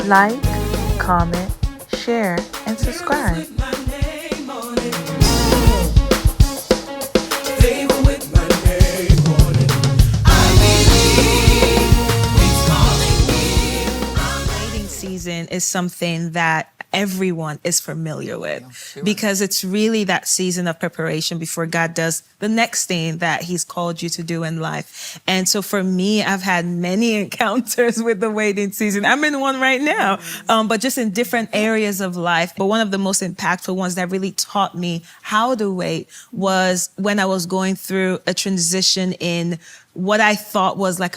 Like, comment, share, and subscribe. Waiting season is something that everyone is familiar with because it's really that season of preparation before God does the next thing that he's called you to do in life. And so for me, I've had many encounters with the waiting season. I'm in one right now, but just in different areas of life. But one of the most impactful ones that really taught me how to wait was when I was going through a transition in what I thought was like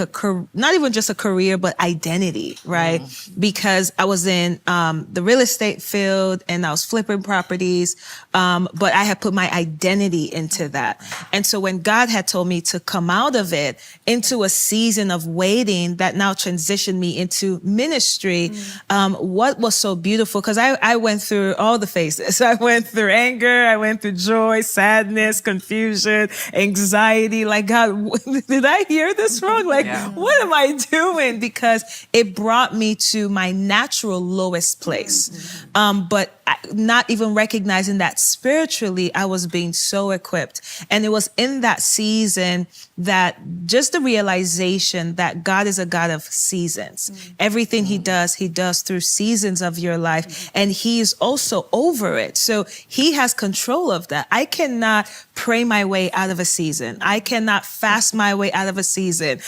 not even just a career, but identity, right? Because I was in the real estate field and I was flipping properties, but I had put my identity into that. And so when God had told me to come out of it into a season of waiting that now transitioned me into ministry, what was so beautiful, because I went through all the phases. I went through anger, I went through joy, sadness, confusion, anxiety. Like, God, did I hear this wrong? Like, what am I doing? Because it brought me to my natural lowest place. But not even recognizing that spiritually, I was being so equipped. And it was in that season that just the realization that God is a God of seasons. Everything he does through seasons of your life. And he is also over it. So he has control of that. I cannot pray my way out of a season. I cannot fast my way out of a season.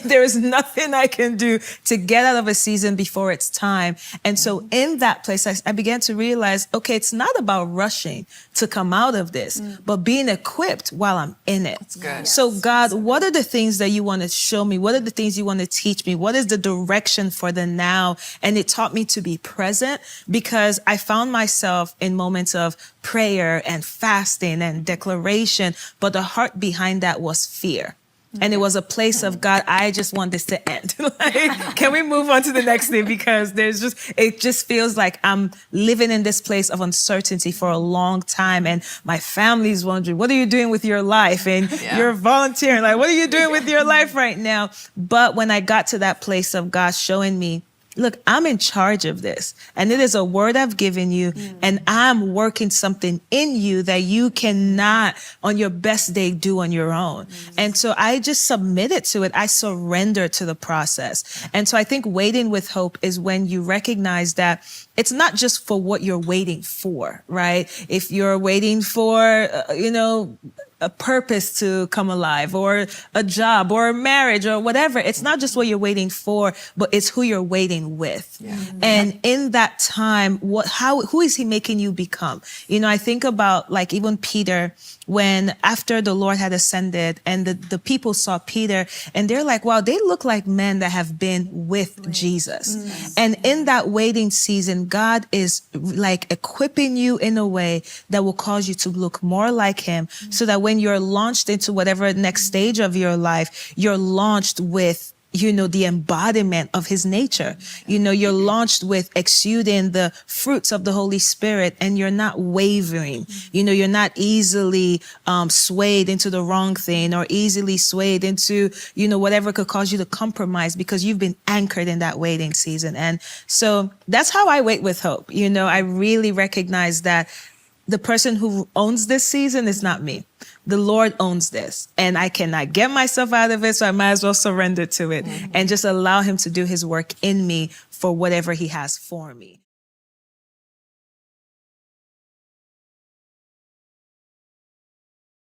There is nothing I can do to get out of a season before it's time. And so in that place, I began to realize, okay, it's not about rushing to come out of this, but being equipped while I'm in it. That's good. So God, what are the things that you want to show me? What are the things you want to teach me? What is the direction for the now? And it taught me to be present, because I found myself in moments of prayer and fasting and declaration, but the heart behind that was fear. And it was a place of, God, I just want this to end. Like, can we move on to the next thing? Because it just feels like I'm living in this place of uncertainty for a long time. And my family's wondering, what are you doing with your life? And you're volunteering. Like, what are you doing with your life right now? But when I got to that place of God showing me, look, I'm in charge of this. And it is a word I've given you. And I'm working something in you that you cannot on your best day do on your own. And so I just submitted to it. I surrendered to the process. And so I think waiting with hope is when you recognize that it's not just for what you're waiting for, right? If you're waiting for, a purpose to come alive, or a job, or a marriage, or whatever. It's not just what you're waiting for, but it's who you're waiting with. And in that time, who is he making you become? I think about like even Peter, when after the Lord had ascended and the people saw Peter and they're like, wow, they look like men that have been with Jesus. And in that waiting season, God is like equipping you in a way that will cause you to look more like him, so that when you're launched into whatever next stage of your life, you're launched with the embodiment of his nature. You're launched with exuding the fruits of the Holy Spirit, and you're not wavering. You're not easily swayed into the wrong thing, or easily swayed into, whatever could cause you to compromise, because you've been anchored in that waiting season. And so that's how I wait with hope. I really recognize that the person who owns this season is not me. The Lord owns this, and I cannot get myself out of it. So I might as well surrender to it and just allow him to do his work in me for whatever he has for me.